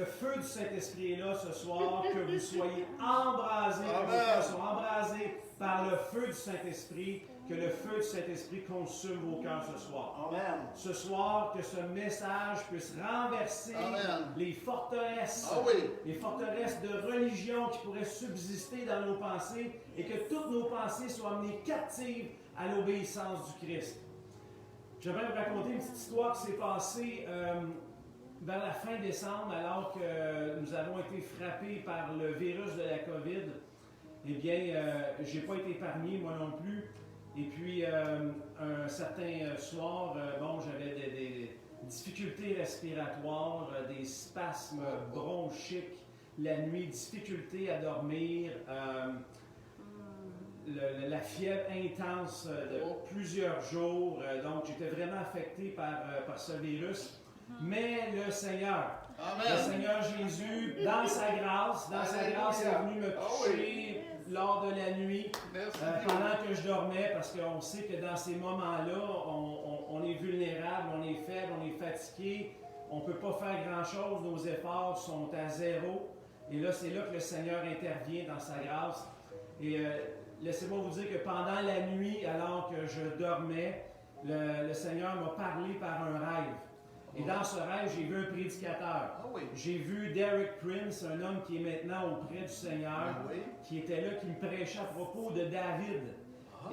feu du Saint-Esprit est là ce soir, que vous soyez embrasés, que vos cœurs soient embrasés par le feu du Saint-Esprit, que le feu du Saint-Esprit consume vos cœurs ce soir. Amen. Ce soir, que ce message puisse renverser les forteresses, les forteresses de religion qui pourraient subsister dans nos pensées et que toutes nos pensées soient amenées captives à l'obéissance du Christ. J'aimerais vous raconter une petite histoire qui s'est passée vers la fin décembre, alors que nous avons été frappés par le virus de la COVID. Eh bien, je n'ai pas été épargné, moi non plus. Et puis, un certain soir, j'avais des difficultés respiratoires, des spasmes bronchiques la nuit, difficulté à dormir, la fièvre intense de plusieurs jours. Donc, j'étais vraiment affecté par ce virus. Mais le Seigneur, Jésus, dans sa grâce, est venu me toucher lors de la nuit, pendant que je dormais, parce qu'on sait que dans ces moments-là, on est vulnérable, on est faible, on est fatigué, on ne peut pas faire grand-chose, nos efforts sont à zéro. Et là, c'est là que le Seigneur intervient dans sa grâce. Et laissez-moi vous dire que pendant la nuit, alors que je dormais, le Seigneur m'a parlé par un rêve. Et dans ce rêve, j'ai vu un prédicateur. J'ai vu Derek Prince, un homme qui est maintenant auprès du Seigneur, qui était là, qui me prêchait à propos de David.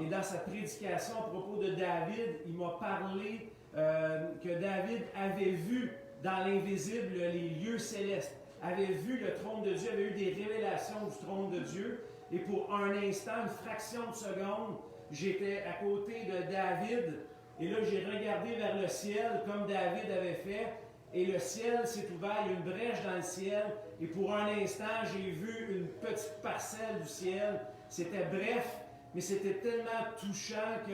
Et dans sa prédication à propos de David, il m'a parlé que David avait vu dans l'invisible les lieux célestes, avait vu le trône de Dieu, avait eu des révélations du trône de Dieu. Et pour un instant, une fraction de seconde, j'étais à côté de David. Et là, j'ai regardé vers le ciel comme David avait fait. Et le ciel s'est ouvert, il y a une brèche dans le ciel. Et pour un instant, j'ai vu une petite parcelle du ciel. C'était bref, mais c'était tellement touchant que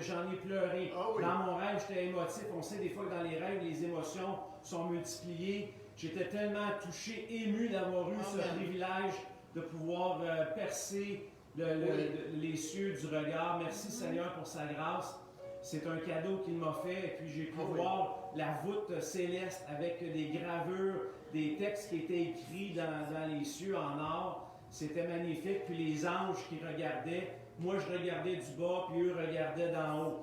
j'en ai pleuré. Dans mon rêve, j'étais émotif. On sait des fois que dans les rêves, les émotions sont multipliées. J'étais tellement touché, ému d'avoir eu ce privilège de pouvoir percer les cieux du regard. Merci Seigneur pour sa grâce. C'est un cadeau qu'il m'a fait. Et puis j'ai pu voir la voûte céleste avec des gravures, des textes qui étaient écrits dans les cieux en or. C'était magnifique. Puis les anges qui regardaient. Moi, je regardais du bas, puis eux regardaient d'en haut.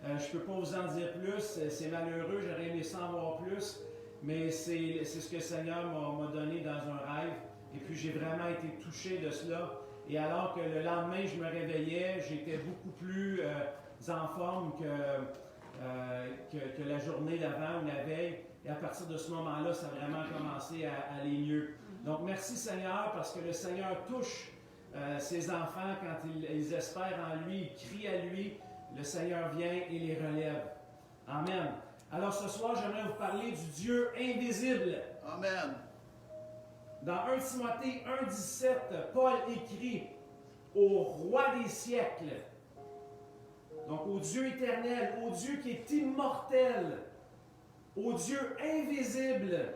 Je ne peux pas vous en dire plus. C'est malheureux. J'aurais aimé ça en voir plus. Mais c'est ce que le Seigneur m'a donné dans un rêve. Et puis j'ai vraiment été touché de cela. Et alors que le lendemain, je me réveillais, j'étais beaucoup plus en forme que la journée d'avant ou la veille. Et à partir de ce moment-là, ça a vraiment commencé à aller mieux. Donc merci Seigneur, parce que le Seigneur touche ses enfants quand ils espèrent en lui, ils crient à lui. Le Seigneur vient et les relève. Amen. Alors ce soir, j'aimerais vous parler du Dieu invisible. Amen. Dans 1 Timothée 1,17, Paul écrit au roi des siècles, donc au Dieu éternel, au Dieu qui est immortel, au Dieu invisible,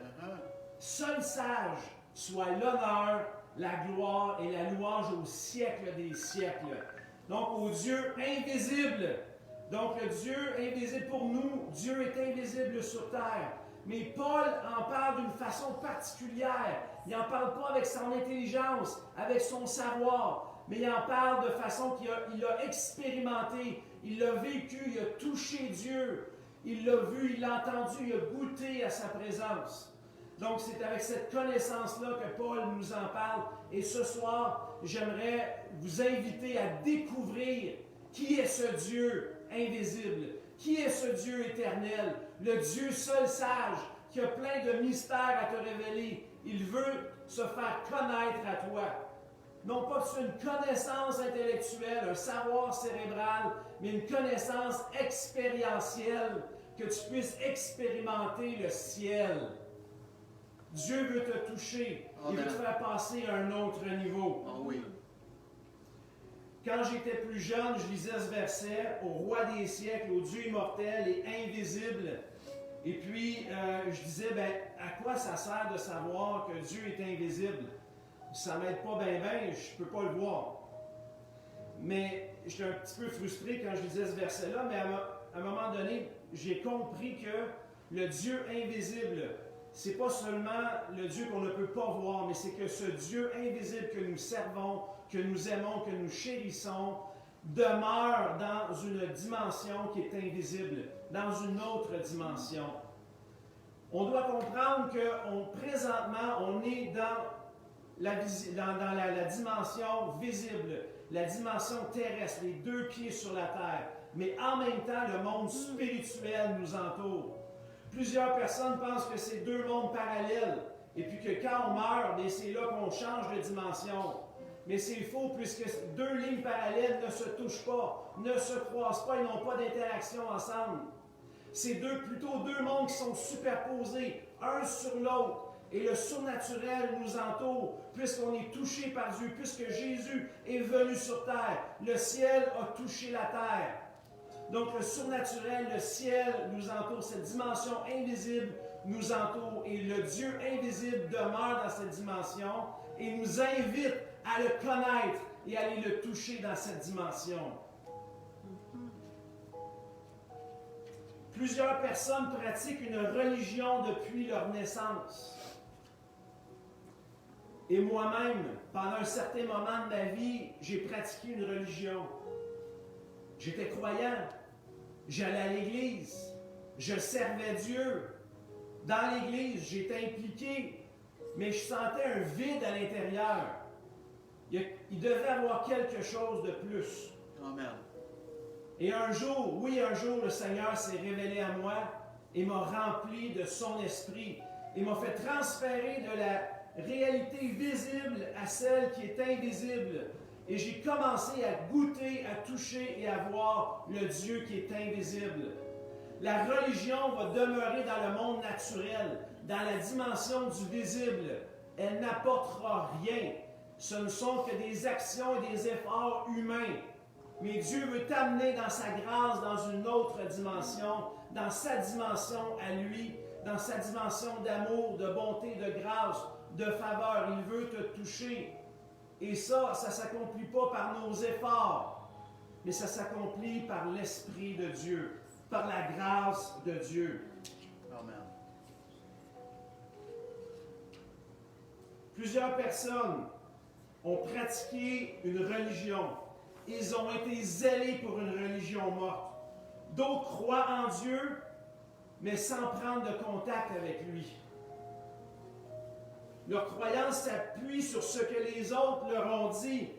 seul sage, soit l'honneur, la gloire et la louange au siècle des siècles. Donc au Dieu invisible. Donc le Dieu invisible pour nous, Dieu est invisible sur terre. Mais Paul en parle d'une façon particulière. Il n'en parle pas avec son intelligence, avec son savoir, mais il en parle de façon qu'il a expérimenté, il l'a vécu, il a touché Dieu, il l'a vu, il l'a entendu, il a goûté à sa présence. Donc c'est avec cette connaissance-là que Paul nous en parle. Et ce soir, j'aimerais vous inviter à découvrir qui est ce Dieu invisible, qui est ce Dieu éternel, le Dieu seul sage, qui a plein de mystères à te révéler. Il veut se faire connaître à toi. Non pas que c'est une connaissance intellectuelle, un savoir cérébral, mais une connaissance expérientielle, que tu puisses expérimenter le ciel. Dieu veut te toucher. Il veut te faire passer à un autre niveau. Oh oui. Quand j'étais plus jeune, je lisais ce verset, au roi des siècles, au Dieu immortel et invisible. Et puis, je disais, à quoi ça sert de savoir que Dieu est invisible? Ça ne m'aide pas bien, je ne peux pas le voir. Mais j'étais un petit peu frustré quand je lisais ce verset-là, mais à un moment donné, j'ai compris que le Dieu invisible, c'est pas seulement le Dieu qu'on ne peut pas voir, mais c'est que ce Dieu invisible que nous servons, que nous aimons, que nous chérissons, demeure dans une dimension qui est invisible, dans une autre dimension. On doit comprendre que présentement, on est dans la dimension visible, la dimension terrestre, les 2 pieds sur la terre. Mais en même temps, le monde spirituel nous entoure. Plusieurs personnes pensent que c'est 2 mondes parallèles, et puis que quand on meurt, bien, c'est là qu'on change de dimension. Mais c'est faux, puisque 2 lignes parallèles ne se touchent pas, ne se croisent pas, ils n'ont pas d'interaction ensemble. C'est plutôt 2 mondes qui sont superposés, un sur l'autre. Et le surnaturel nous entoure, puisqu'on est touché par Dieu, puisque Jésus est venu sur terre. Le ciel a touché la terre. Donc le surnaturel, le ciel nous entoure, cette dimension invisible nous entoure. Et le Dieu invisible demeure dans cette dimension et nous invite à le connaître et à aller le toucher dans cette dimension. Plusieurs personnes pratiquent une religion depuis leur naissance. Et moi-même, pendant un certain moment de ma vie, j'ai pratiqué une religion. J'étais croyant, j'allais à l'église, je servais Dieu. Dans l'église, j'étais impliqué, mais je sentais un vide à l'intérieur. Il devait y avoir quelque chose de plus. Amen. Et un jour, le Seigneur s'est révélé à moi et m'a rempli de son esprit. Il m'a fait transférer de la réalité visible à celle qui est invisible. Et j'ai commencé à goûter, à toucher et à voir le Dieu qui est invisible. La religion va demeurer dans le monde naturel, dans la dimension du visible. Elle n'apportera rien. Ce ne sont que des actions et des efforts humains. Mais Dieu veut t'amener dans sa grâce, dans une autre dimension, dans sa dimension à lui, dans sa dimension d'amour, de bonté, de grâce, de faveur. Il veut te toucher. Et ça ne s'accomplit pas par nos efforts, mais ça s'accomplit par l'Esprit de Dieu, par la grâce de Dieu. Amen. Plusieurs personnes ont pratiqué une religion. Ils ont été zélés pour une religion morte. D'autres croient en Dieu, mais sans prendre de contact avec lui. Leur croyance s'appuie sur ce que les autres leur ont dit.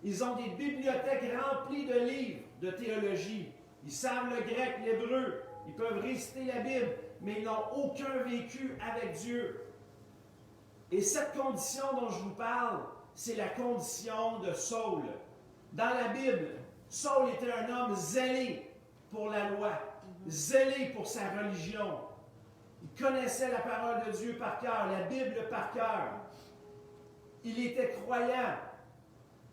Ils ont des bibliothèques remplies de livres de théologie. Ils savent le grec, l'hébreu. Ils peuvent réciter la Bible, mais ils n'ont aucun vécu avec Dieu. Et cette condition dont je vous parle, c'est la condition de Saul. Dans la Bible, Saul était un homme zélé pour la loi, zélé pour sa religion. Il connaissait la parole de Dieu par cœur, la Bible par cœur. Il était croyant,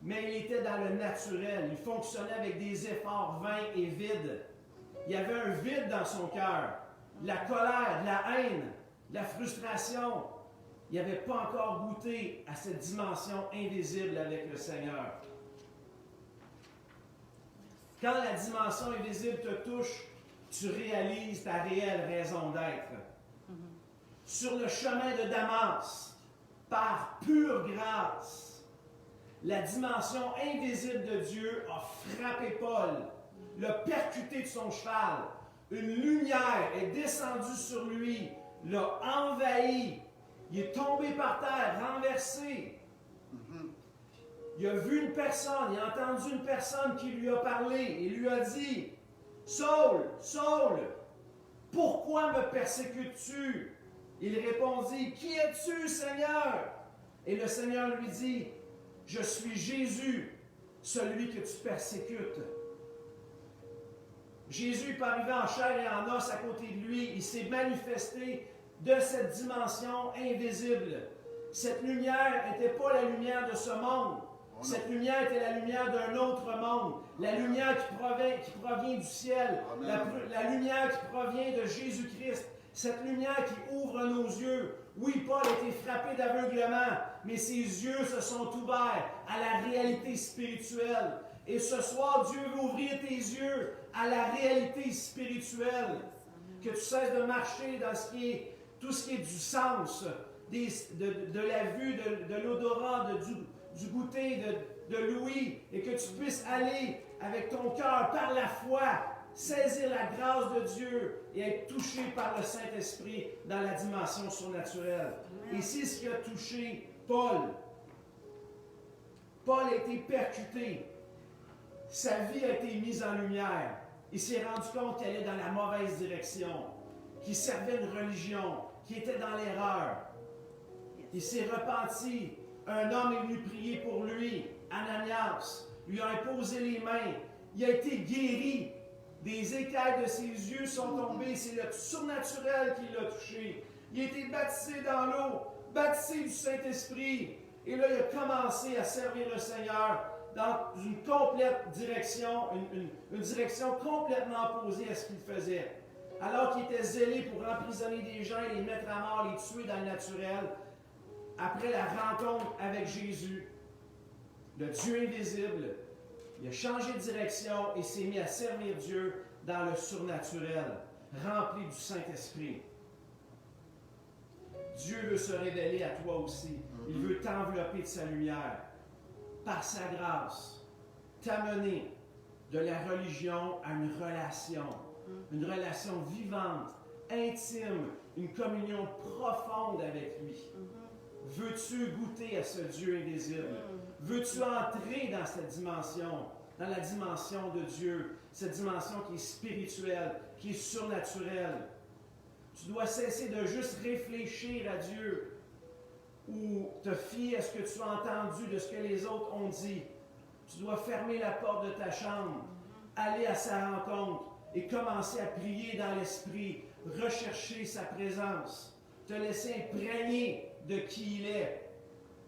mais il était dans le naturel. Il fonctionnait avec des efforts vains et vides. Il y avait un vide dans son cœur, la colère, la haine, la frustration. Il n'avait pas encore goûté à cette dimension invisible avec le Seigneur. Quand la dimension invisible te touche, tu réalises ta réelle raison d'être. Sur le chemin de Damas, par pure grâce, la dimension invisible de Dieu a frappé Paul, l'a percuté de son cheval. Une lumière est descendue sur lui, l'a envahi. Il est tombé par terre, renversé. Il a vu une personne, il a entendu une personne qui lui a parlé et lui a dit « Saul, Saul, pourquoi me persécutes-tu » Il répondit « Qui es-tu, Seigneur » Et le Seigneur lui dit « Je suis Jésus, celui que tu persécutes. » Jésus est arrivé en chair et en os à côté de lui. Il s'est manifesté de cette dimension invisible. Cette lumière n'était pas la lumière de ce monde. Cette lumière était la lumière d'un autre monde. La lumière qui provient du ciel. La lumière qui provient de Jésus-Christ. Cette lumière qui ouvre nos yeux. Oui, Paul a été frappé d'aveuglement, mais ses yeux se sont ouverts à la réalité spirituelle. Et ce soir, Dieu veut ouvrir tes yeux à la réalité spirituelle. Que tu cesses de marcher dans tout ce qui est du sens, de la vue, de l'odorat, du goûter, de l'ouïe, et que tu puisses aller avec ton cœur par la foi, saisir la grâce de Dieu et être touché par le Saint-Esprit dans la dimension surnaturelle. Et c'est ce qui a touché Paul. Paul a été percuté. Sa vie a été mise en lumière. Il s'est rendu compte qu'il allait dans la mauvaise direction, qu'il servait une religion, qu'il était dans l'erreur. Il s'est repenti. Un homme est venu prier pour lui, Ananias, lui a imposé les mains. Il a été guéri. Des écailles de ses yeux sont tombées. C'est le surnaturel qui l'a touché. Il a été baptisé dans l'eau, baptisé du Saint-Esprit. Et là, il a commencé à servir le Seigneur dans une complète direction, une direction complètement opposée à ce qu'il faisait. Alors qu'il était zélé pour emprisonner des gens et les mettre à mort, les tuer dans le naturel, après la rencontre avec Jésus, le Dieu invisible, il a changé de direction et s'est mis à servir Dieu dans le surnaturel, rempli du Saint-Esprit. Dieu veut se révéler à toi aussi. Il veut t'envelopper de sa lumière. Par sa grâce, t'amener de la religion à une relation vivante, intime, une communion profonde avec lui. Veux-tu goûter à ce Dieu invisible? Veux-tu entrer dans cette dimension, dans la dimension de Dieu, cette dimension qui est spirituelle, qui est surnaturelle? Tu dois cesser de juste réfléchir à Dieu ou te fier à ce que tu as entendu, de ce que les autres ont dit. Tu dois fermer la porte de ta chambre, aller à sa rencontre et commencer à prier dans l'esprit, rechercher sa présence, te laisser imprégner de qui il est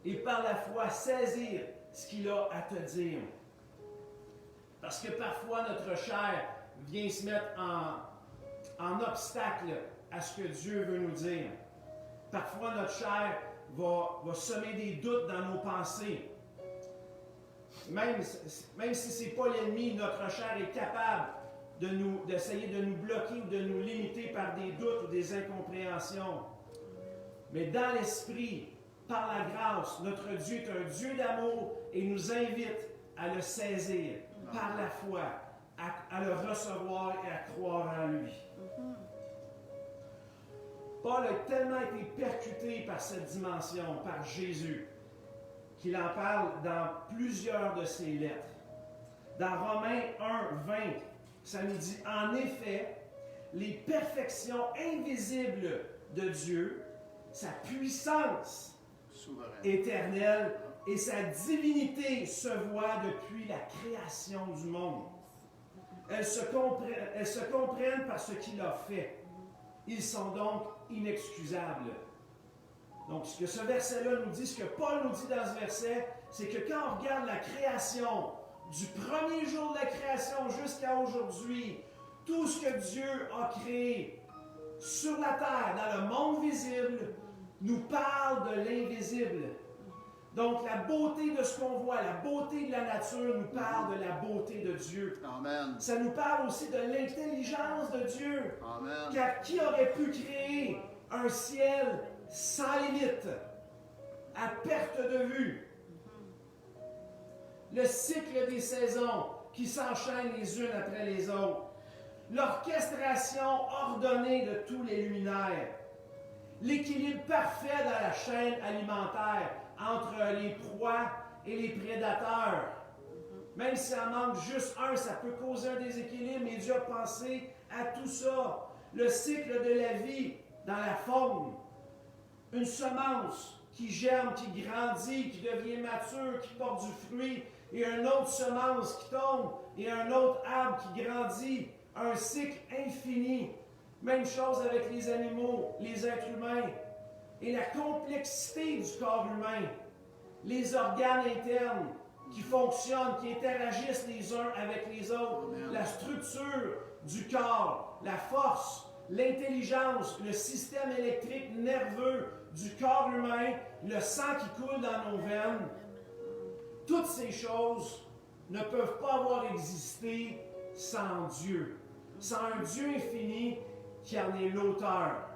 et par la foi saisir ce qu'il a à te dire. Parce que parfois notre chair vient se mettre en obstacle à ce que Dieu veut nous dire. Parfois notre chair va semer des doutes dans nos pensées. Même si ce n'est pas l'ennemi, notre chair est capable d'essayer de nous bloquer ou de nous limiter par des doutes ou des incompréhensions. Mais dans l'esprit, par la grâce, notre Dieu est un Dieu d'amour et nous invite à le saisir par la foi, à le recevoir et à croire en lui. Paul a tellement été percuté par cette dimension, par Jésus, qu'il en parle dans plusieurs de ses lettres. Dans Romains 1, 20, ça nous dit « En effet, les perfections invisibles de Dieu, sa puissance éternelle et sa divinité se voient depuis la création du monde. Elles se comprennent par ce qu'il a fait. Ils sont donc inexcusables. » Donc, ce que ce verset-là nous dit, ce que Paul nous dit dans ce verset, c'est que quand on regarde la création, du premier jour de la création jusqu'à aujourd'hui, tout ce que Dieu a créé sur la terre, dans le monde visible, nous parle de l'invisible. Donc, la beauté de ce qu'on voit, la beauté de la nature nous parle de la beauté de Dieu. Amen. Ça nous parle aussi de l'intelligence de Dieu. Amen. Car qui aurait pu créer un ciel sans limite, à perte de vue? Le cycle des saisons qui s'enchaînent les unes après les autres. L'orchestration ordonnée de tous les luminaires. L'équilibre parfait dans la chaîne alimentaire entre les proies et les prédateurs. Même si en manque juste un, ça peut causer un déséquilibre, mais Dieu a pensé à tout ça. Le cycle de la vie dans la faune. Une semence qui germe, qui grandit, qui devient mature, qui porte du fruit, et une autre semence qui tombe, et un autre arbre qui grandit. Un cycle infini. Même chose avec les animaux, les êtres humains. Et la complexité du corps humain. Les organes internes qui fonctionnent, qui interagissent les uns avec les autres. Amen. La structure du corps, la force, l'intelligence, le système électrique nerveux du corps humain, le sang qui coule dans nos veines. Toutes ces choses ne peuvent pas avoir existé sans Dieu. Sans un Dieu infini qui en est l'auteur.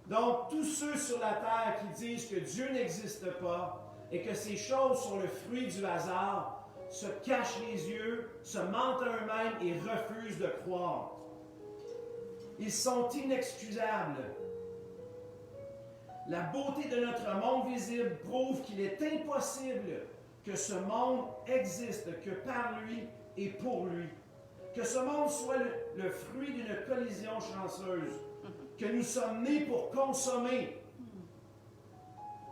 Donc, tous ceux sur la terre qui disent que Dieu n'existe pas et que ces choses sont le fruit du hasard, se cachent les yeux, se mentent à eux-mêmes et refusent de croire. Ils sont inexcusables. La beauté de notre monde visible prouve qu'il est impossible que ce monde existe que par lui et pour lui. Que ce monde soit le fruit d'une collision chanceuse. Que nous sommes nés pour consommer.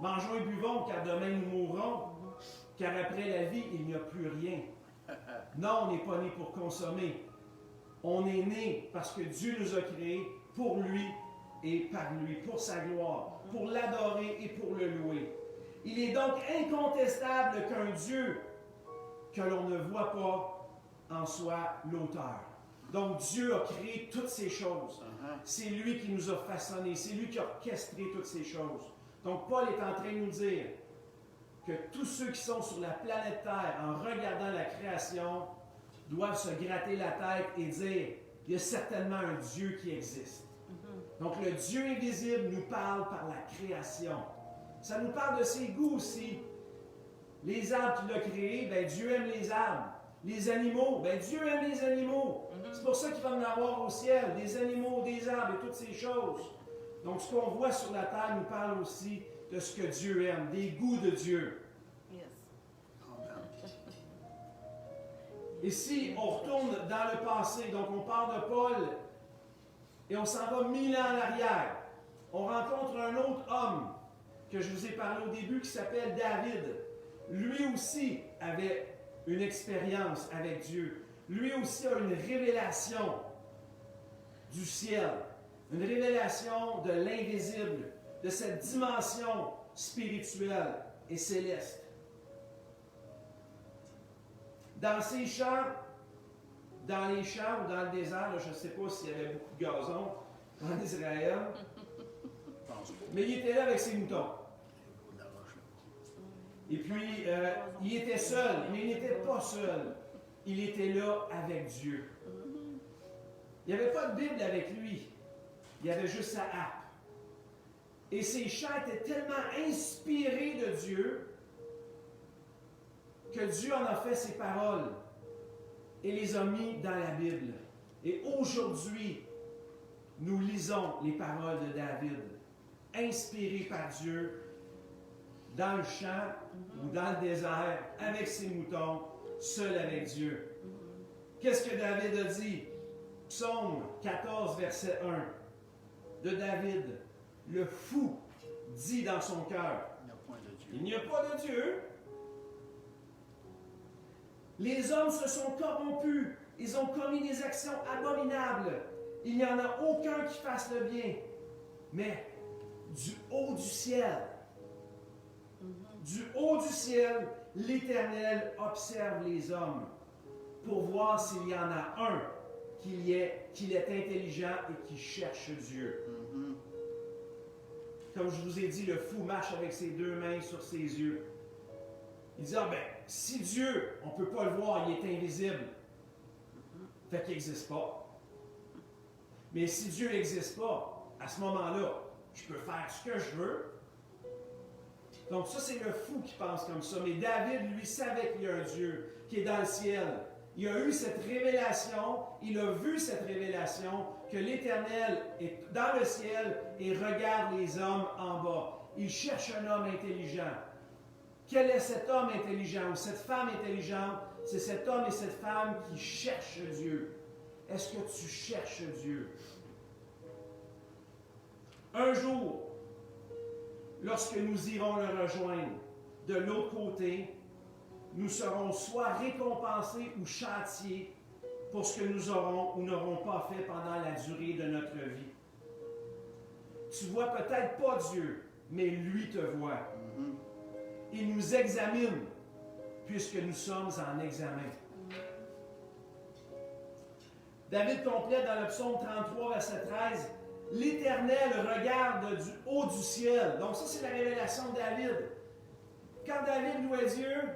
Mangeons et buvons, car demain nous mourrons. Car après la vie, il n'y a plus rien. Non, on n'est pas né pour consommer. On est né parce que Dieu nous a créés pour lui et par lui, pour sa gloire, pour l'adorer et pour le louer. Il est donc incontestable qu'un Dieu que l'on ne voit pas en soit l'auteur. Donc Dieu a créé toutes ces choses. C'est lui qui nous a façonnés, c'est lui qui a orchestré toutes ces choses. Donc Paul est en train de nous dire que tous ceux qui sont sur la planète Terre, en regardant la création, doivent se gratter la tête et dire, il y a certainement un Dieu qui existe. Donc le Dieu invisible nous parle par la création. Ça nous parle de ses goûts aussi. Les arbres qu'il a créés, ben Dieu aime les arbres. Les animaux, ben Dieu aime les animaux. C'est pour ça qu'il va en avoir au ciel, des animaux, des arbres et toutes ces choses. Donc ce qu'on voit sur la terre nous parle aussi de ce que Dieu aime, des goûts de Dieu. Et si on retourne dans le passé, donc on part de Paul et on s'en va 1000 ans en arrière, on rencontre un autre homme que je vous ai parlé au début qui s'appelle David. Lui aussi avait une expérience avec Dieu. Lui aussi a une révélation du ciel, une révélation de l'invisible, de cette dimension spirituelle et céleste. Dans ces champs, dans les champs ou dans le désert, là, je ne sais pas s'il y avait beaucoup de gazon en Israël, mais il était là avec ses moutons. Et puis, il était seul, mais il n'était pas seul. Il était là avec Dieu. Il n'y avait pas de Bible avec lui. Il y avait juste sa harpe. Et ces chants étaient tellement inspirés de Dieu que Dieu en a fait ses paroles et les a mis dans la Bible. Et aujourd'hui, nous lisons les paroles de David, inspirées par Dieu, dans le champ ou dans le désert, avec ses moutons, seul avec Dieu. Qu'est-ce que David a dit? Psaume 14, verset 1 de David. Le fou dit dans son cœur, il n'y a pas de Dieu. Les hommes se sont corrompus. Ils ont commis des actions abominables. Il n'y en a aucun qui fasse le bien. Mais du haut du ciel, l'Éternel observe les hommes pour voir s'il y en a un qu'il est intelligent et qui cherche Dieu. Comme je vous ai dit, le fou marche avec ses deux mains sur ses yeux. Il dit, si Dieu, on ne peut pas le voir, il est invisible. Fait qu'il n'existe pas. Mais si Dieu n'existe pas, à ce moment-là, je peux faire ce que je veux. Donc ça, c'est le fou qui pense comme ça. Mais David, lui, savait qu'il y a un Dieu qui est dans le ciel. Il a eu cette révélation, il a vu cette révélation, que l'Éternel est dans le ciel et regarde les hommes en bas. Il cherche un homme intelligent. Quel est cet homme intelligent ou cette femme intelligente? C'est cet homme et cette femme qui cherchent Dieu. Est-ce que tu cherches Dieu? Un jour, lorsque nous irons le rejoindre, de l'autre côté, nous serons soit récompensés ou châtiés pour ce que nous aurons ou n'aurons pas fait pendant la durée de notre vie. Tu vois peut-être pas Dieu, mais lui te voit. Il nous examine, puisque nous sommes en examen. David complète dans le psaume 33, verset 13, « L'Éternel regarde du haut du ciel. » Donc ça, c'est la révélation de David. Quand David louait Dieu,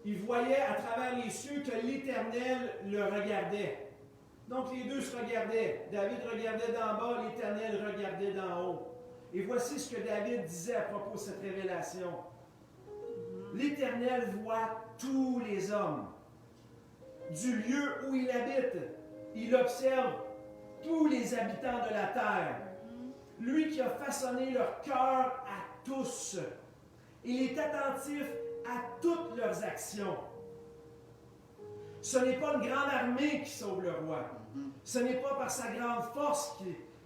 il voyait à travers les cieux que l'Éternel le regardait. Donc les deux se regardaient. David regardait d'en bas, l'Éternel regardait d'en haut. Et voici ce que David disait à propos de cette révélation. L'Éternel voit tous les hommes. Du lieu où il habite, il observe tous les habitants de la terre. Lui qui a façonné leur cœur à tous. Il est attentif à toutes leurs actions. Ce n'est pas une grande armée qui sauve le roi. Ce n'est pas par sa grande force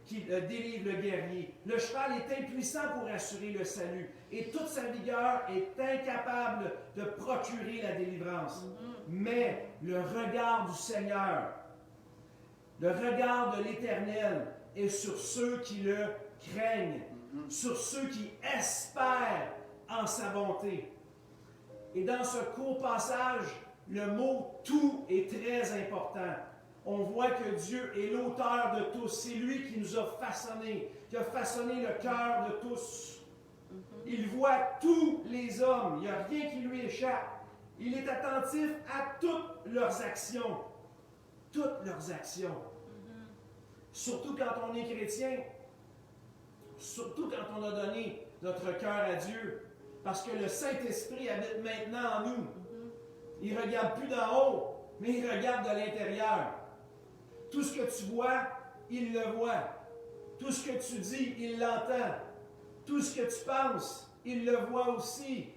qu'il délivre le guerrier. Le cheval est impuissant pour assurer le salut. Et toute sa vigueur est incapable de procurer la délivrance. Mais le regard du Seigneur, le regard de l'Éternel est sur ceux qui le craignent, sur ceux qui espèrent en sa bonté. Et dans ce court passage, le mot « tout » est très important. On voit que Dieu est l'auteur de tous. C'est lui qui nous a façonnés, qui a façonné le cœur de tous. Il voit tous les hommes. Il n'y a rien qui lui échappe. Il est attentif à toutes leurs actions. Toutes leurs actions. Surtout quand on est chrétien. Surtout quand on a donné notre cœur à Dieu. Parce que le Saint-Esprit habite maintenant en nous. Il ne regarde plus d'en haut, mais il regarde de l'intérieur. Tout ce que tu vois, il le voit. Tout ce que tu dis, il l'entend. Tout ce que tu penses, il le voit aussi.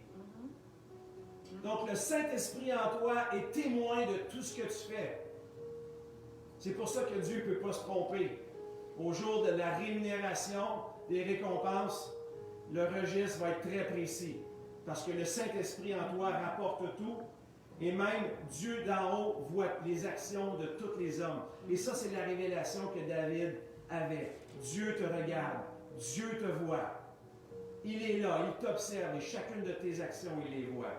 Donc le Saint-Esprit en toi est témoin de tout ce que tu fais. C'est pour ça que Dieu ne peut pas se tromper. Au jour de la rémunération, des récompenses, le registre va être très précis. Parce que le Saint-Esprit en toi rapporte tout. Et même Dieu d'en haut voit les actions de tous les hommes. Et ça, c'est la révélation que David avait. Dieu te regarde. Dieu te voit. Il est là, il t'observe et chacune de tes actions, il les voit.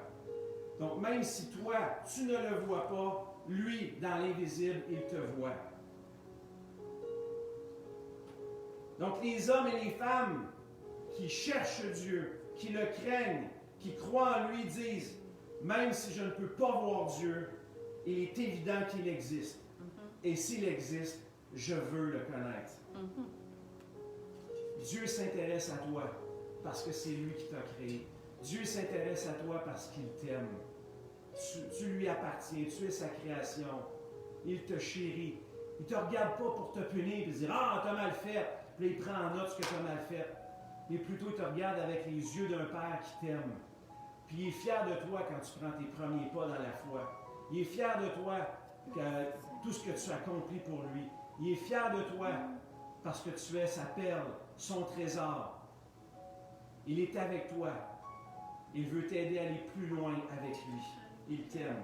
Donc même si toi, tu ne le vois pas, lui, dans l'invisible, il te voit. Donc les hommes et les femmes qui cherchent Dieu, qui le craignent, qui croient en lui, disent, même si je ne peux pas voir Dieu, il est évident qu'il existe. Et s'il existe, je veux le connaître. Dieu s'intéresse à toi parce que c'est lui qui t'a créé. Dieu s'intéresse à toi parce qu'il t'aime. Tu lui appartiens, tu es sa création. Il te chérit. Il ne te regarde pas pour te punir et dire « Ah, t'as mal fait ». Puis il prend en note ce que tu as mal fait. Mais plutôt, il te regarde avec les yeux d'un père qui t'aime. Puis il est fier de toi quand tu prends tes premiers pas dans la foi. Il est fier de toi tout ce que tu as accompli pour lui. Il est fier de toi parce que tu es sa perle, son trésor. Il est avec toi. Il veut t'aider à aller plus loin avec lui. Il t'aime.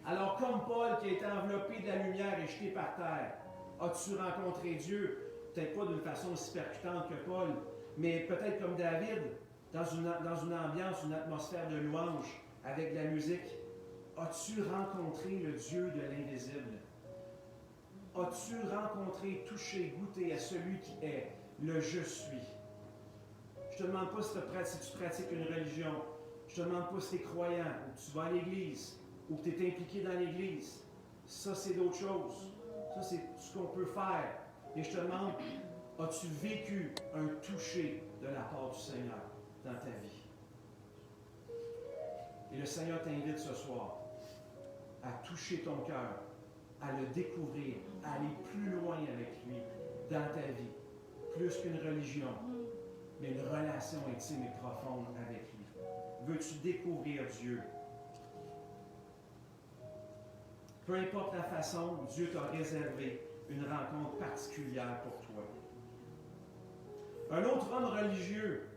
Alors, comme Paul qui a été enveloppé de la lumière et jeté par terre, as-tu rencontré Dieu? Peut-être pas d'une façon aussi percutante que Paul, mais peut-être comme David, dans une ambiance, une atmosphère de louange, avec de la musique. As-tu rencontré le Dieu de l'invisible? As-tu rencontré, touché, goûté à celui qui est le « Je suis ». Je ne te demande pas si tu pratiques une religion. Je ne te demande pas si tu es croyant, ou tu vas à l'église, ou que tu es impliqué dans l'église. Ça, c'est d'autres choses. Ça, c'est ce qu'on peut faire. Et je te demande, as-tu vécu un toucher de la part du Seigneur dans ta vie? Et le Seigneur t'invite ce soir à toucher ton cœur, à le découvrir, à aller plus loin avec lui dans ta vie. Plus qu'une religion, mais une relation intime et profonde avec lui. Veux-tu découvrir Dieu? Peu importe la façon, Dieu t'a réservé une rencontre particulière pour toi. Un autre homme religieux,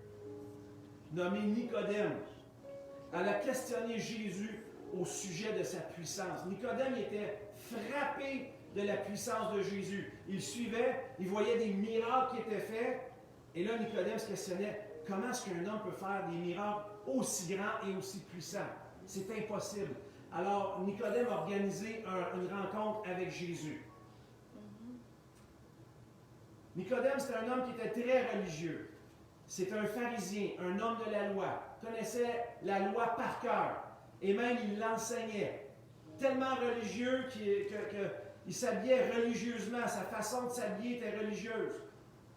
nommé Nicodème, elle a questionné Jésus au sujet de sa puissance. Nicodème était frappé de la puissance de Jésus. Il suivait, il voyait des miracles qui étaient faits, et là Nicodème se questionnait, comment est-ce qu'un homme peut faire des miracles aussi grands et aussi puissants? C'est impossible. Alors Nicodème a organisé une rencontre avec Jésus. Nicodème, c'était un homme qui était très religieux. C'est un pharisien, un homme de la loi, connaissait la loi par cœur, et même il l'enseignait. Tellement religieux qu'il Il s'habillait religieusement. Sa façon de s'habiller était religieuse.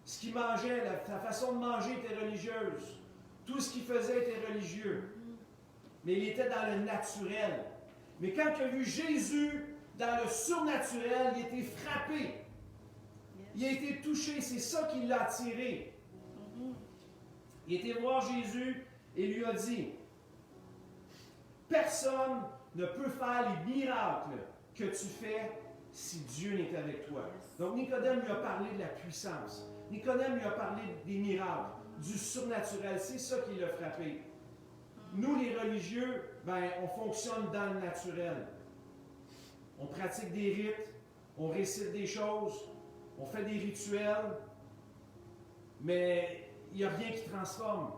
Ce qu'il mangeait, sa façon de manger était religieuse. Tout ce qu'il faisait était religieux. Mais il était dans le naturel. Mais quand il a vu Jésus dans le surnaturel, il a été frappé. Il a été touché. C'est ça qui l'a attiré. Il a été voir Jésus et lui a dit, personne ne peut faire les miracles que tu fais si Dieu n'est avec toi. Donc Nicodème lui a parlé de la puissance. Nicodème lui a parlé des miracles, du surnaturel. C'est ça qui l'a frappé. Nous, les religieux, on fonctionne dans le naturel. On pratique des rites, on récite des choses, on fait des rituels, mais il n'y a rien qui transforme.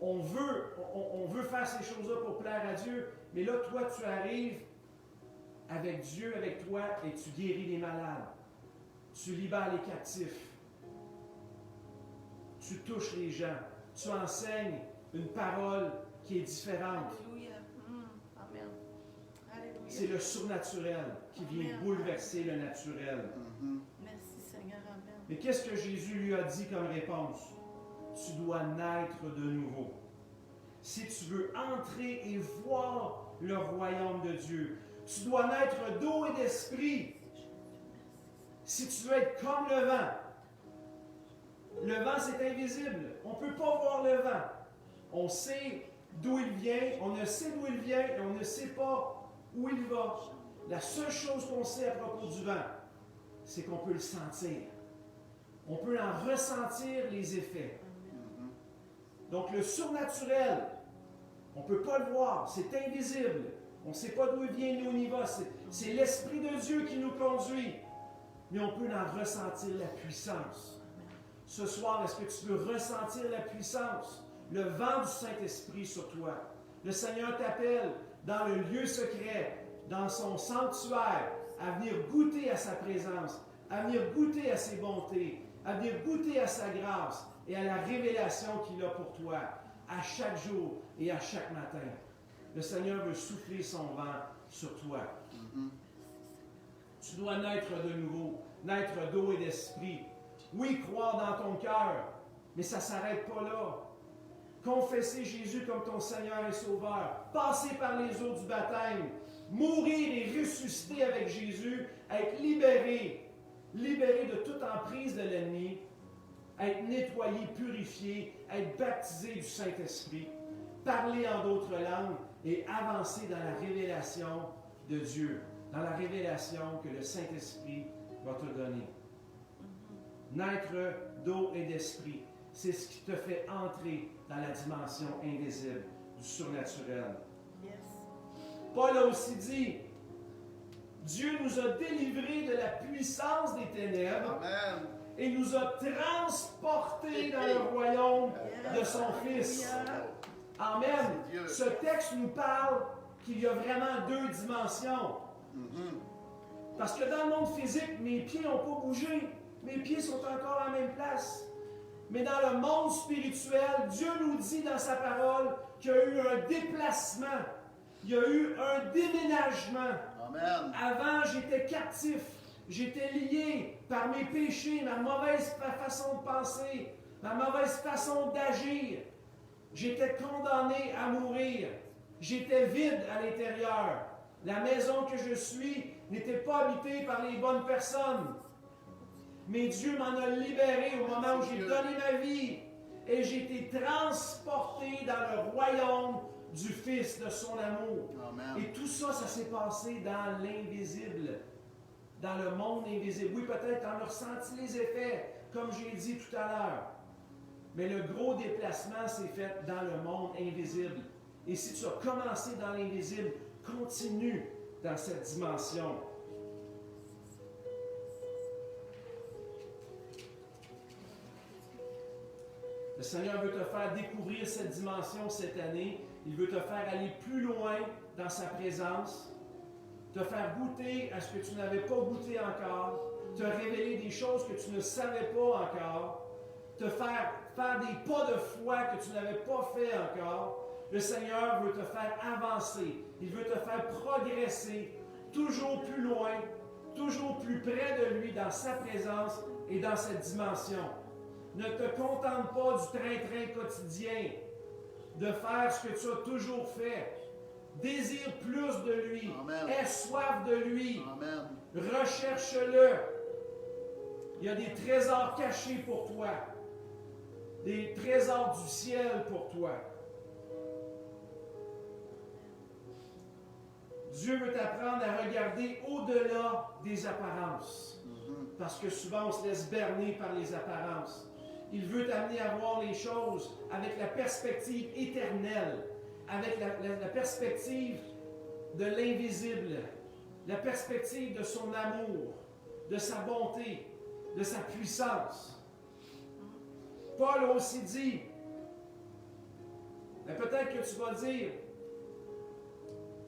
On veut faire ces choses-là pour plaire à Dieu, mais là, toi, tu arrives avec Dieu, avec toi, et tu guéris les malades. Tu libères les captifs. Tu touches les gens. Tu enseignes une parole qui est différente. Alléluia. Amen. Alléluia. C'est le surnaturel qui vient bouleverser le naturel. Merci Seigneur. Amen. Mais qu'est-ce que Jésus lui a dit comme réponse? Tu dois naître de nouveau. Si tu veux entrer et voir le royaume de Dieu, tu dois naître d'eau et d'esprit. Si tu veux être comme le vent, c'est invisible. On ne peut pas voir le vent. On sait d'où il vient, on ne sait d'où il vient et on ne sait pas où il va. La seule chose qu'on sait à propos du vent, c'est qu'on peut le sentir. On peut en ressentir les effets. Donc le surnaturel, on ne peut pas le voir, c'est invisible. On ne sait pas d'où il vient ni où il va. C'est l'Esprit de Dieu qui nous conduit. Mais on peut en ressentir la puissance. Ce soir, est-ce que tu veux ressentir la puissance, le vent du Saint-Esprit sur toi? Le Seigneur t'appelle dans le lieu secret, dans son sanctuaire, à venir goûter à sa présence, à venir goûter à ses bontés, à venir goûter à sa grâce et à la révélation qu'il a pour toi à chaque jour et à chaque matin. Le Seigneur veut souffler son vent sur toi. Tu dois naître de nouveau, naître d'eau et d'esprit. Oui, croire dans ton cœur, mais ça ne s'arrête pas là. Confesser Jésus comme ton Seigneur et Sauveur, passer par les eaux du baptême, mourir et ressusciter avec Jésus, être libéré de toute emprise de l'ennemi, être nettoyé, purifié, être baptisé du Saint-Esprit, parler en d'autres langues et avancer dans la révélation de Dieu, dans la révélation que le Saint-Esprit va te donner. Naître d'eau et d'esprit, c'est ce qui te fait entrer dans la dimension invisible du surnaturel. Paul a aussi dit, Dieu nous a délivrés de la puissance des ténèbres. Amen. Et nous a transportés dans le royaume de son Fils. Amen. Ce texte nous parle qu'il y a vraiment deux dimensions. Parce que dans le monde physique, mes pieds n'ont pas bougé. Mes pieds sont encore à la même place. Mais dans le monde spirituel, Dieu nous dit dans sa parole qu'il y a eu un déplacement. Il y a eu un déménagement. Amen. Avant, j'étais captif. J'étais lié par mes péchés, ma mauvaise façon de penser, ma mauvaise façon d'agir. J'étais condamné à mourir. J'étais vide à l'intérieur. La maison que je suis n'était pas habitée par les bonnes personnes. Mais Dieu m'en a libéré au moment où j'ai donné ma vie. Et j'ai été transporté dans le royaume du Fils de son amour. Amen. Et tout ça, ça s'est passé dans l'invisible. Dans le monde invisible. Oui, peut-être tu en as ressenti les effets, comme j'ai dit tout à l'heure. Mais le gros déplacement s'est fait dans le monde invisible. Et si tu as commencé dans l'invisible, continue dans cette dimension. Le Seigneur veut te faire découvrir cette dimension cette année. Il veut te faire aller plus loin dans sa présence, te faire goûter à ce que tu n'avais pas goûté encore, te révéler des choses que tu ne savais pas encore, te faire des pas de foi que tu n'avais pas fait encore. Le Seigneur veut te faire avancer. Il veut te faire progresser toujours plus loin, toujours plus près de lui dans sa présence et dans cette dimension. Ne te contente pas du train-train quotidien, de faire ce que tu as toujours fait. Désire plus de lui. Amen. Aie soif de lui. Amen. Recherche-le. Il y a des trésors cachés pour toi. Des trésors du ciel pour toi. Dieu veut t'apprendre à regarder au-delà des apparences. Parce que souvent, on se laisse berner par les apparences. Il veut t'amener à voir les choses avec la perspective éternelle, avec la perspective de l'invisible, la perspective de son amour, de sa bonté, de sa puissance. Paul a aussi dit, mais peut-être que tu vas dire,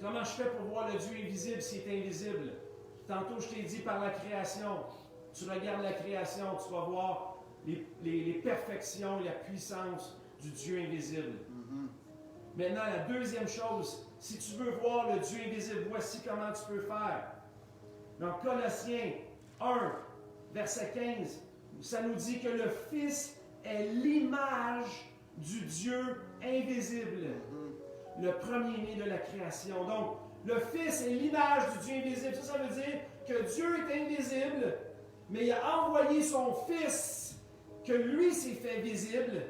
comment je fais pour voir le Dieu invisible s'il est invisible? Tantôt, je t'ai dit par la création. Tu regardes la création, tu vas voir les perfections et la puissance du Dieu invisible. Maintenant, la deuxième chose, si tu veux voir le Dieu invisible, voici comment tu peux faire. Dans Colossiens 1, verset 15, ça nous dit que le Fils est l'image du Dieu invisible, le premier-né de la création. Donc, le Fils est l'image du Dieu invisible. Ça veut dire que Dieu est invisible, mais il a envoyé son Fils, que lui s'est fait visible,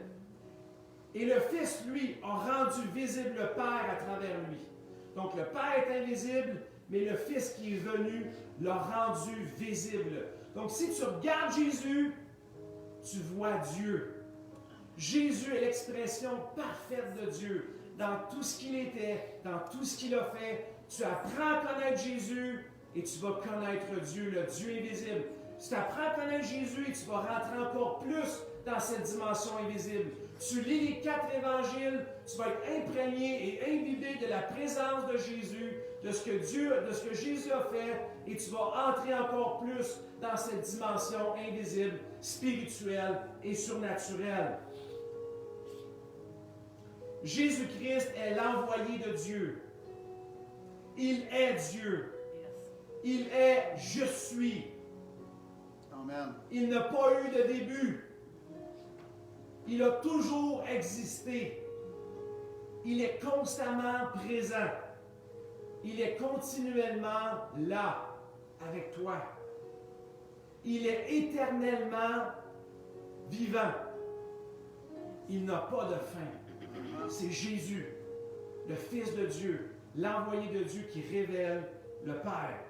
et le Fils, lui, a rendu visible le Père à travers lui. Donc, le Père est invisible, mais le Fils qui est venu l'a rendu visible. Donc, si tu regardes Jésus, tu vois Dieu. Jésus est l'expression parfaite de Dieu. Dans tout ce qu'il était, dans tout ce qu'il a fait, tu apprends à connaître Jésus et tu vas connaître Dieu, le Dieu invisible. Si tu apprends à connaître Jésus et tu vas rentrer encore plus dans cette dimension invisible. Tu lis les 4 évangiles, tu vas être imprégné et imbibé de la présence de Jésus, de ce que Jésus a fait, et tu vas entrer encore plus dans cette dimension invisible, spirituelle et surnaturelle. Jésus-Christ est l'envoyé de Dieu. Il est Dieu. Il est « Je suis ». Amen. Il n'a pas eu de début. Il a toujours existé. Il est constamment présent. Il est continuellement là, avec toi. Il est éternellement vivant. Il n'a pas de fin. C'est Jésus, le Fils de Dieu, l'envoyé de Dieu qui révèle le Père.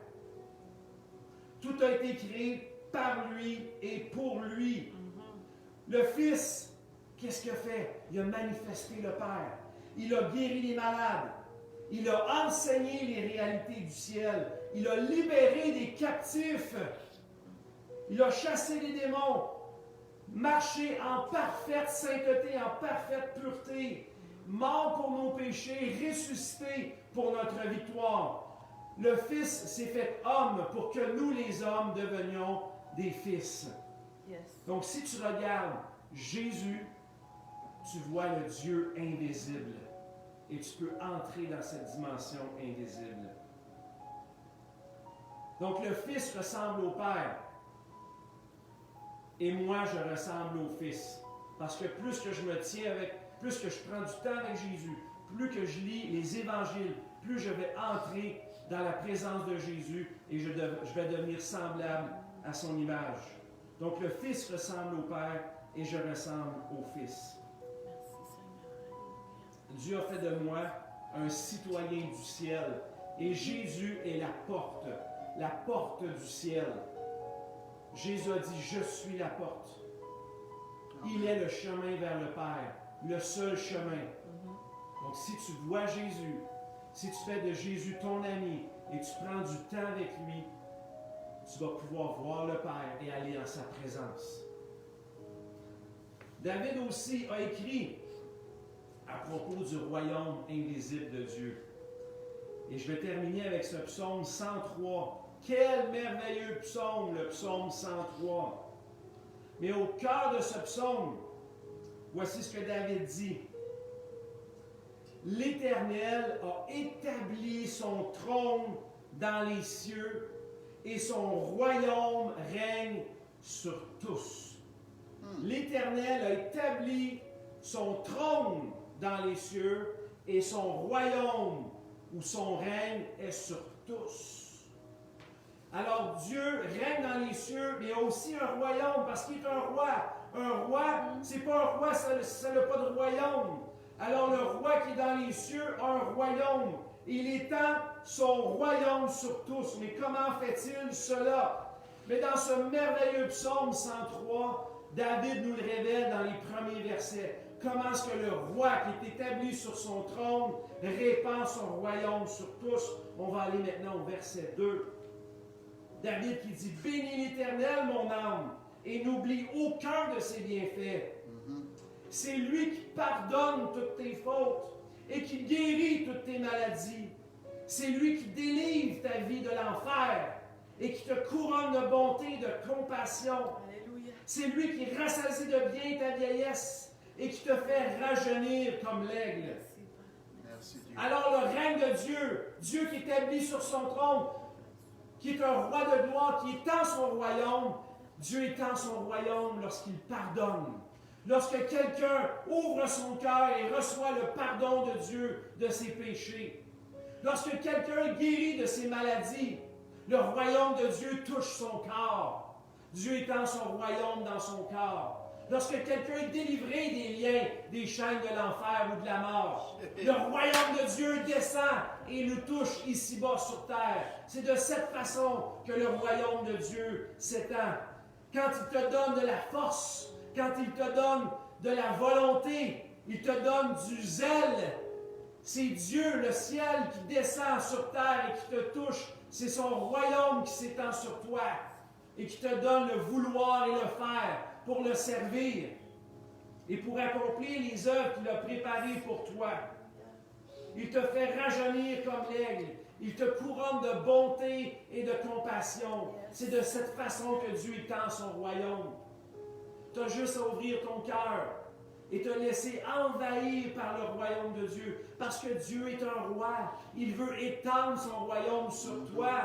Tout a été créé par lui et pour lui. Le Fils, qu'est-ce qu'il a fait? Il a manifesté le Père. Il a guéri les malades. Il a enseigné les réalités du ciel. Il a libéré des captifs. Il a chassé les démons. Marché en parfaite sainteté, en parfaite pureté. Mort pour nos péchés, ressuscité pour notre victoire. Le Fils s'est fait homme pour que nous, les hommes, devenions des fils. Yes. Donc, si tu regardes Jésus, tu vois le Dieu invisible. Et tu peux entrer dans cette dimension invisible. Donc, le Fils ressemble au Père. Et moi, je ressemble au Fils. Parce que plus que je me tiens plus que je prends du temps avec Jésus, plus que je lis les évangiles, plus je vais entrer dans la présence de Jésus et je vais devenir semblable à son image. Donc le Fils ressemble au Père et je ressemble au Fils. Merci Seigneur. Dieu a fait de moi un citoyen du ciel et Jésus est la porte du ciel. Jésus a dit, je suis la porte. Il est le chemin vers le Père, le seul chemin. Donc si tu vois Jésus, si tu fais de Jésus ton ami et tu prends du temps avec lui, tu vas pouvoir voir le Père et aller en sa présence. David aussi a écrit à propos du royaume invisible de Dieu. Et je vais terminer avec ce psaume 103. Quel merveilleux psaume, le psaume 103. Mais au cœur de ce psaume, voici ce que David dit. L'Éternel a établi son trône dans les cieux et son royaume règne sur tous. L'Éternel a établi son trône dans les cieux et son royaume ou son règne est sur tous. Alors Dieu règne dans les cieux, mais il y a aussi un royaume parce qu'il est un roi. Un roi, c'est pas un roi, ça n'a pas de royaume. Alors le roi qui est dans les cieux a un royaume. Il étend son royaume sur tous. Mais comment fait-il cela? Mais dans ce merveilleux psaume 103, David nous le révèle dans les premiers versets. Comment est-ce que le roi qui est établi sur son trône répand son royaume sur tous? On va aller maintenant au verset 2. David qui dit « Bénis l'Éternel, mon âme, et n'oublie aucun de ses bienfaits. C'est lui qui pardonne toutes tes fautes et qui guérit toutes tes maladies. C'est lui qui délivre ta vie de l'enfer et qui te couronne de bonté et de compassion. Alléluia. C'est lui qui rassasie de bien ta vieillesse et qui te fait rajeunir comme l'aigle. Merci Dieu. Alors le règne de Dieu, Dieu qui établit sur son trône, qui est un roi de gloire, qui étend son royaume, Dieu étend son royaume lorsqu'il pardonne. Lorsque quelqu'un ouvre son cœur et reçoit le pardon de Dieu de ses péchés. Lorsque quelqu'un guérit de ses maladies, le royaume de Dieu touche son corps. Dieu étend son royaume dans son corps. Lorsque quelqu'un est délivré des liens, des chaînes de l'enfer ou de la mort, le royaume de Dieu descend et nous touche ici-bas sur terre. C'est de cette façon que le royaume de Dieu s'étend. Quand il te donne de la force, quand il te donne de la volonté, il te donne du zèle. C'est Dieu, le ciel, qui descend sur terre et qui te touche. C'est son royaume qui s'étend sur toi et qui te donne le vouloir et le faire pour le servir et pour accomplir les œuvres qu'il a préparées pour toi. Il te fait rajeunir comme l'aigle. Il te couronne de bonté et de compassion. C'est de cette façon que Dieu étend son royaume. Tu as juste à ouvrir ton cœur et te laisser envahir par le royaume de Dieu. Parce que Dieu est un roi. Il veut étendre son royaume sur toi.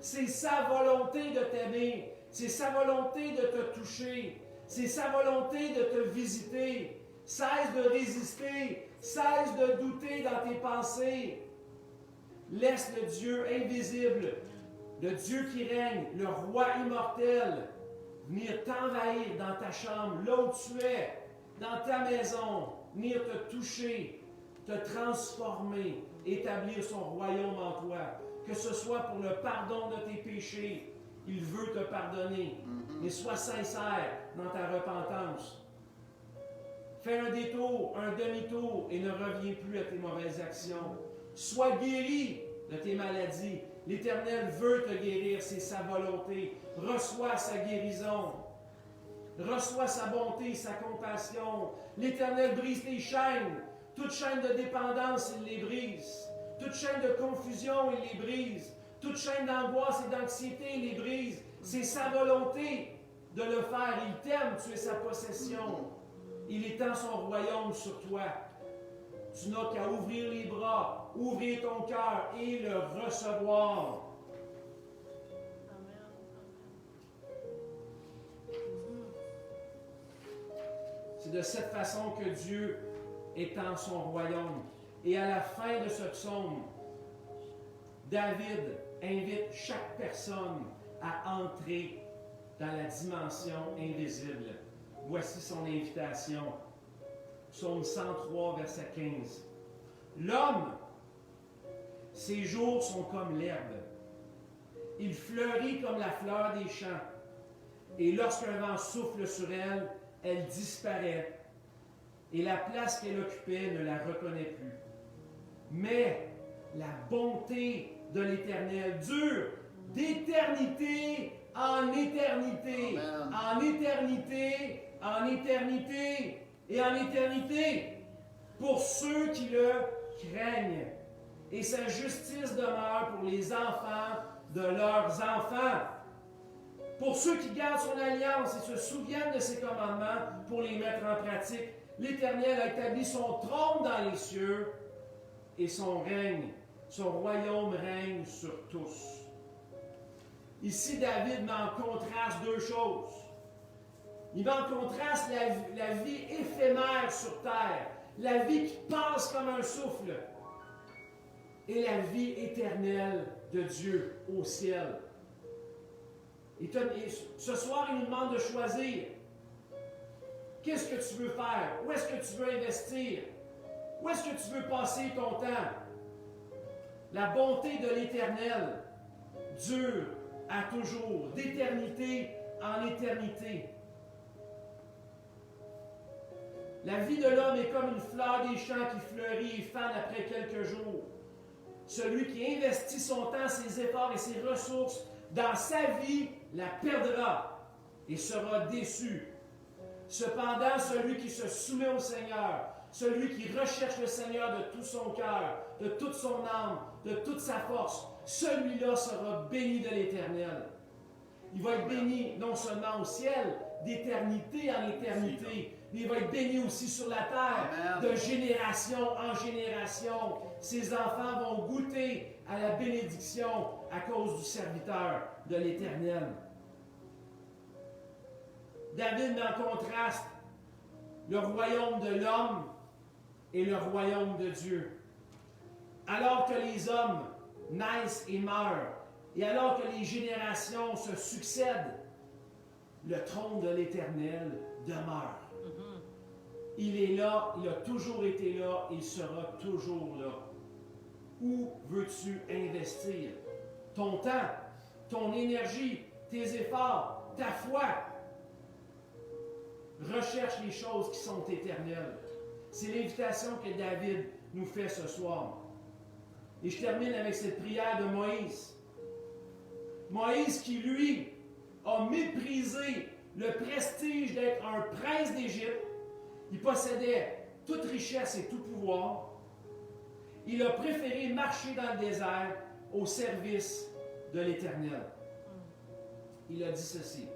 C'est sa volonté de t'aimer. C'est sa volonté de te toucher. C'est sa volonté de te visiter. Cesse de résister. Cesse de douter dans tes pensées. Laisse le Dieu invisible, le Dieu qui règne, le roi immortel, venir t'envahir dans ta chambre, là où tu es, dans ta maison, venir te toucher, te transformer, établir son royaume en toi. Que ce soit pour le pardon de tes péchés, il veut te pardonner. Mais sois sincère dans ta repentance. Fais un détour, un demi-tour et ne reviens plus à tes mauvaises actions. Sois guéri de tes maladies. L'Éternel veut te guérir, c'est sa volonté. Reçois sa guérison. Reçois sa bonté, sa compassion. L'Éternel brise tes chaînes. Toute chaîne de dépendance, il les brise. Toute chaîne de confusion, il les brise. Toute chaîne d'angoisse et d'anxiété, il les brise. C'est sa volonté de le faire. Il t'aime, tu es sa possession. Il étend son royaume sur toi. Tu n'as qu'à ouvrir les bras, ouvrir ton cœur et le recevoir. C'est de cette façon que Dieu étend son royaume. Et à la fin de ce psaume, David invite chaque personne à entrer dans la dimension invisible. Voici son invitation. Psaume 103, verset 15. L'homme, ses jours sont comme l'herbe. Il fleurit comme la fleur des champs. Et lorsqu'un vent souffle sur elle, elle disparaît. Et la place qu'elle occupait ne la reconnaît plus. Mais la bonté de l'Éternel dure d'éternité en éternité. Amen. En éternité, en éternité. Et en éternité, pour ceux qui le craignent. Et sa justice demeure pour les enfants de leurs enfants. Pour ceux qui gardent son alliance et se souviennent de ses commandements pour les mettre en pratique, l'Éternel a établi son trône dans les cieux et son règne, son royaume règne sur tous. Ici, David met en contraste deux choses. Il met en contraste la vie éphémère sur terre, la vie qui passe comme un souffle, et la vie éternelle de Dieu au ciel. Et ce soir, il nous demande de choisir. Qu'est-ce que tu veux faire? Où est-ce que tu veux investir? Où est-ce que tu veux passer ton temps? La bonté de l'Éternel dure à toujours, d'éternité en éternité. La vie de l'homme est comme une fleur des champs qui fleurit et fane après quelques jours. Celui qui investit son temps, ses efforts et ses ressources dans sa vie la perdra et sera déçu. Cependant, celui qui se soumet au Seigneur, celui qui recherche le Seigneur de tout son cœur, de toute son âme, de toute sa force, celui-là sera béni de l'Éternel. Il va être béni non seulement au ciel, d'éternité en éternité, mais il va être béni aussi sur la terre, de génération en génération. Ses enfants vont goûter à la bénédiction à cause du serviteur de l'Éternel. David met en contraste le royaume de l'homme et le royaume de Dieu. Alors que les hommes naissent et meurent, et alors que les générations se succèdent, le trône de l'Éternel demeure. Il est là, il a toujours été là, il sera toujours là. Où veux-tu investir ton temps, ton énergie, tes efforts, ta foi? Recherche les choses qui sont éternelles. C'est l'invitation que David nous fait ce soir. Et je termine avec cette prière de Moïse. Moïse qui, lui, a méprisé le prestige d'être un prince d'Égypte. Il possédait toute richesse et tout pouvoir. Il a préféré marcher dans le désert au service de l'Éternel. Il a dit ceci.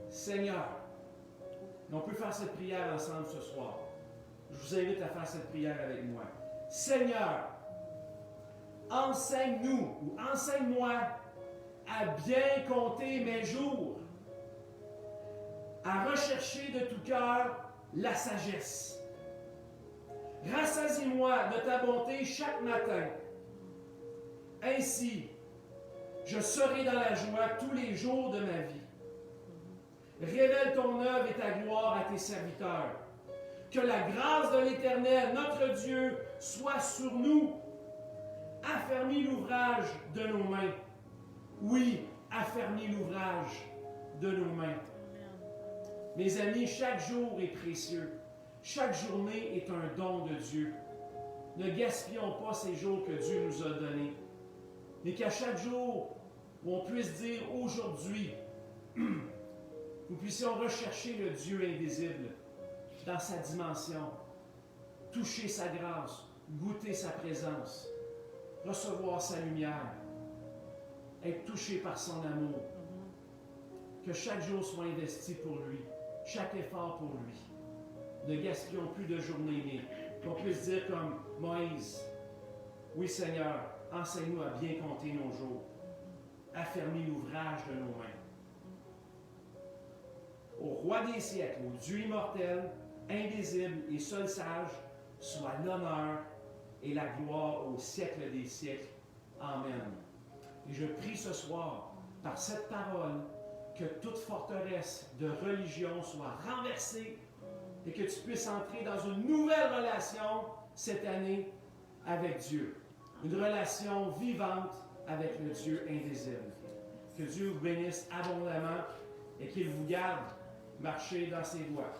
Seigneur, on peut faire cette prière ensemble ce soir. Je vous invite à faire cette prière avec moi. Seigneur, enseigne-nous ou enseigne-moi à bien compter mes jours, à rechercher de tout cœur la sagesse. Rassasie-moi de ta bonté chaque matin. Ainsi, je serai dans la joie tous les jours de ma vie. Révèle ton œuvre et ta gloire à tes serviteurs. Que la grâce de l'Éternel, notre Dieu, soit sur nous. Affermis l'ouvrage de nos mains. Oui, affermis l'ouvrage de nos mains. Mes amis, chaque jour est précieux. Chaque journée est un don de Dieu. Ne gaspillons pas ces jours que Dieu nous a donnés. Mais qu'à chaque jour, où on puisse dire aujourd'hui, nous puissions rechercher le Dieu invisible dans sa dimension, toucher sa grâce, goûter sa présence, recevoir sa lumière, être touché par son amour. Que chaque jour soit investi pour lui, chaque effort pour lui. Ne gaspillons plus de journées, mais qu'on puisse dire comme Moïse, oui Seigneur, enseigne-nous à bien compter nos jours, affermis l'ouvrage de nos mains. Au roi des siècles, au Dieu immortel, invisible et seul sage, soit l'honneur et la gloire au siècle des siècles. Amen. Et je prie ce soir, par cette parole, que toute forteresse de religion soit renversée et que tu puisses entrer dans une nouvelle relation cette année avec Dieu. Une relation vivante avec le Dieu invisible. Que Dieu vous bénisse abondamment et qu'il vous garde marcher dans ses voies.